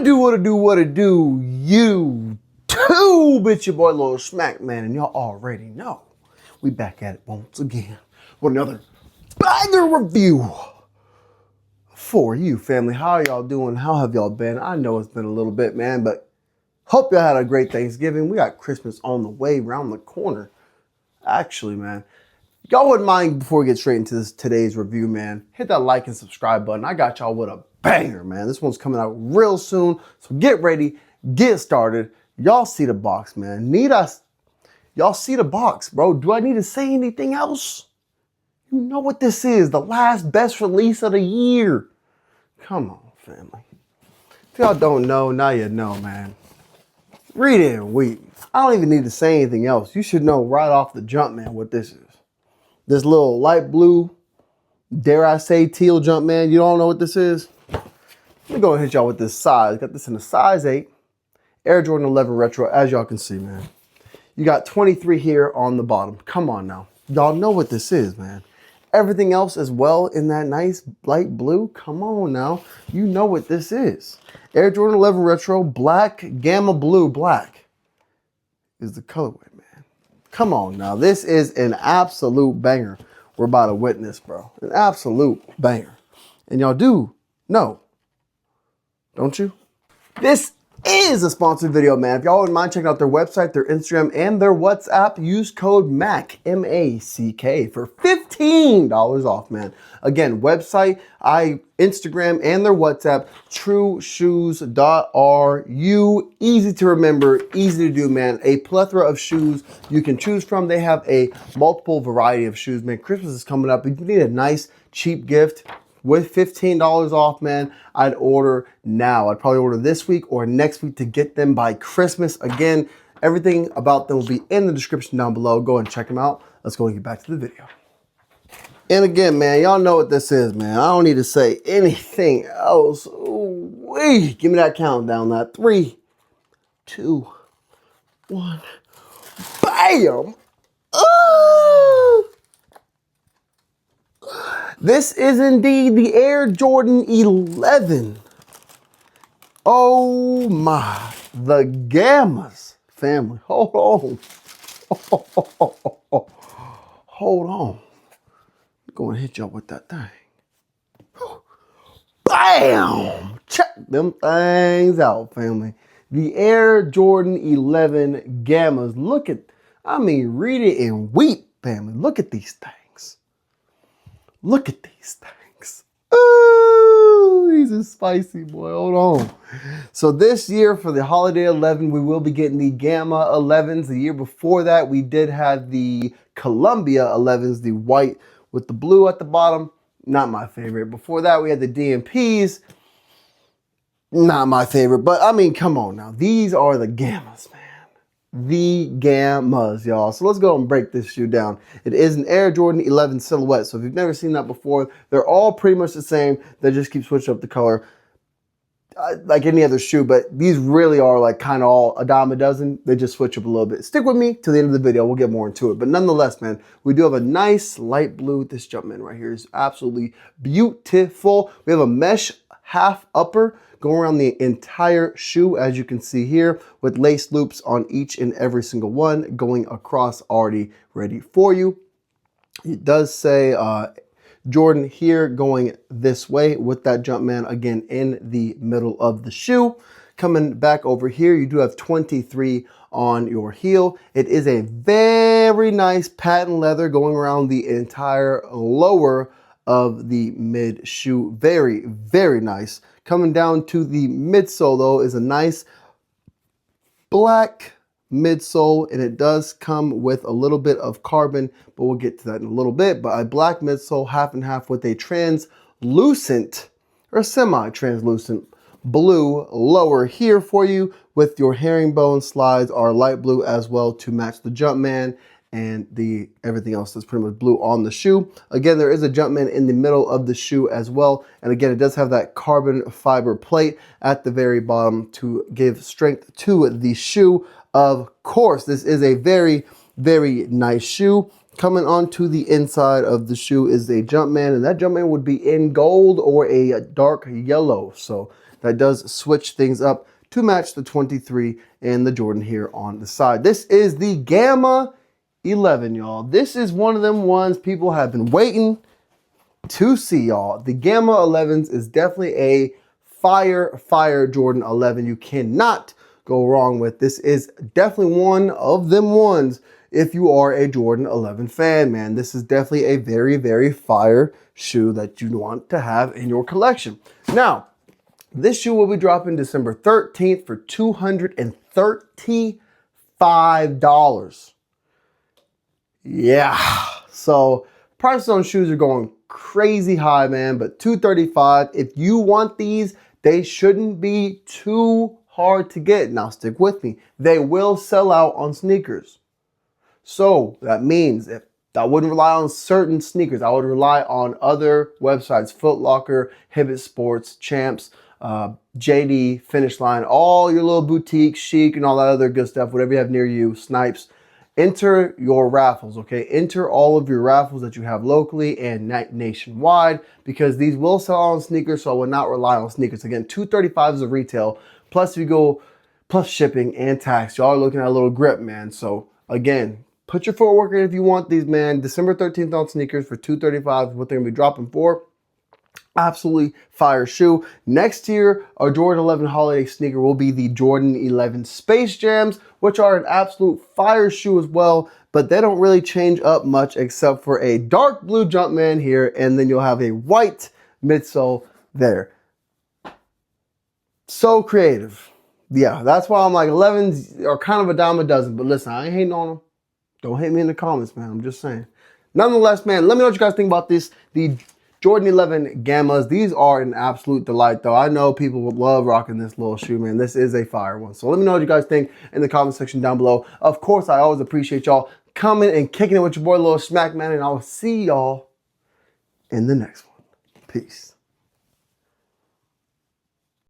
What it do, you too, bitch, your boy Lil Smack Man, and y'all already know we back at it once again with another banger review for you, family. How y'all doing? How have y'all been? I know it's been a little bit, man, but hope y'all had a great Thanksgiving. We got Christmas on the way, around the corner. Actually, man, y'all wouldn't mind, before we get straight into today's review, man, hit that like and subscribe button. I got y'all with a banger, man. This one's coming out real soon, so get ready, get started. Y'all see the box, man. Y'all see the box, bro. Do I need to say anything else? You know what this is, the last best release of the year. Come on, family. If y'all don't know, now you know, man. Read it and weep. I don't even need to say anything else. You should know right off the jump, man, what this is. This little light blue, dare I say teal jump, man. You don't know what this is? Let me go and hit y'all with this size. Got this in a size 8. Air Jordan 11 Retro, as y'all can see, man. You got 23 here on the bottom. Come on now. Y'all know what this is, man. Everything else as well in that nice light blue. Come on now. You know what this is. Air Jordan 11 Retro, black, gamma blue, black is the colorway, man. Come on now. This is an absolute banger we're about to witness, bro. An absolute banger. And y'all do know, don't you? This is a sponsored video, man. If y'all wouldn't mind checking out their website, their Instagram, and their WhatsApp, use code MACK, M-A-C-K, for $15 off, man. Again, website, Instagram, and their WhatsApp, trushoes.ru. Easy to remember, easy to do, man. A plethora of shoes you can choose from. They have a multiple variety of shoes, man. Christmas is coming up. If you need a nice, cheap gift, with $15 off, man, I'd order now. I'd probably order this week or next week to get them by Christmas. Again, everything about them will be in the description down below. Go and check them out. Let's go and get back to the video. And again, man, y'all know what this is, man. I don't need to say anything else. Ooh-wee. Give me that countdown. That 3, 2, 1. Bam! This is indeed the Air Jordan 11. Oh my, the Gammas, family. Hold on. Hold on. Go and hit y'all with that thing. Bam! Check them things out, family. The Air Jordan 11 Gammas. Look at, read it and weep, family. Look at these things. Look at these things. Ooh, these are spicy, boy. Hold on. So this year for the Holiday 11, we will be getting the Gamma 11s. The year before that, we did have the Columbia 11s, the white with the blue at the bottom. Not my favorite. Before that, we had the DMPs. Not my favorite. But, come on now. These are the Gammas, man. The Gammas, y'all. So let's go and break this shoe down. It is an Air Jordan 11 silhouette. So if you've never seen that before, they're all pretty much the same. They just keep switching up the color like any other shoe. But these really are like kind of all a dime a dozen. They just switch up a little bit. Stick with me to the end of the video. We'll get more into it. But nonetheless, man, we do have a nice light blue. This Jumpman right here is absolutely beautiful. We have a mesh half upper going around the entire shoe, as you can see here, with lace loops on each and every single one going across, already ready for you. It does say Jordan here going this way with that Jumpman again in the middle of the shoe. Coming back over here, you do have 23 on your heel. It is a very nice patent leather going around the entire lower of the mid shoe. Very, very nice. Coming down to the midsole, though, is a nice black midsole, and it does come with a little bit of carbon, but we'll get to that in a little bit. But a black midsole, half and half, with a translucent or semi-translucent blue lower here for you, with your herringbone slides are light blue as well to match the Jumpman and everything else that's pretty much blue on the shoe. Again, there is a Jumpman in the middle of the shoe as well. And again, it does have that carbon fiber plate at the very bottom to give strength to the shoe. Of course, this is a very, very nice shoe. Coming onto the inside of the shoe is a Jumpman, and that Jumpman would be in gold or a dark yellow. So that does switch things up to match the 23 and the Jordan here on the side. This is the Gamma 11, y'all. This is one of them ones people have been waiting to see, y'all. The Gamma 11s is definitely a fire Jordan 11 you cannot go wrong with. This is definitely one of them ones if you are a Jordan 11 fan, man. This is definitely a very fire shoe that you want to have in your collection. Now, this shoe will be dropping December 13th for $235. Yeah, so prices on shoes are going crazy high, man, but $235. If you want these, they shouldn't be too hard to get. Now, stick with me. They will sell out on sneakers. So that means if I wouldn't rely on certain sneakers, I would rely on other websites, Foot Locker, Hibbett Sports, Champs, JD, Finish Line, all your little boutique, Chic, and all that other good stuff, whatever you have near you, Snipes. Enter your raffles, okay? Enter all of your raffles that you have locally and nationwide, because these will sell on sneakers, so I would not rely on sneakers. Again, $235 is a retail, plus if you go, plus shipping and tax. Y'all are looking at a little grip, man. So again, put your footwork in if you want these, man. December 13th on sneakers for $235 is what they're gonna be dropping for. Absolutely fire shoe. Next year, our Jordan 11 holiday sneaker will be the Jordan 11 Space Jams, which are an absolute fire shoe as well, but they don't really change up much except for a dark blue Jumpman here, and then you'll have a white midsole there. So creative. Yeah, that's why I'm like 11s are kind of a dime a dozen, but listen, I ain't hating on them. Don't hate me in the comments, man. I'm just saying. Nonetheless, man, let me know what you guys think about this. The Jordan 11 Gammas. These are an absolute delight, though. I know people would love rocking this little shoe, man. This is a fire one. So let me know what you guys think in the comment section down below. Of course, I always appreciate y'all coming and kicking it with your boy, Little Smack, man. And I will see y'all in the next one. Peace.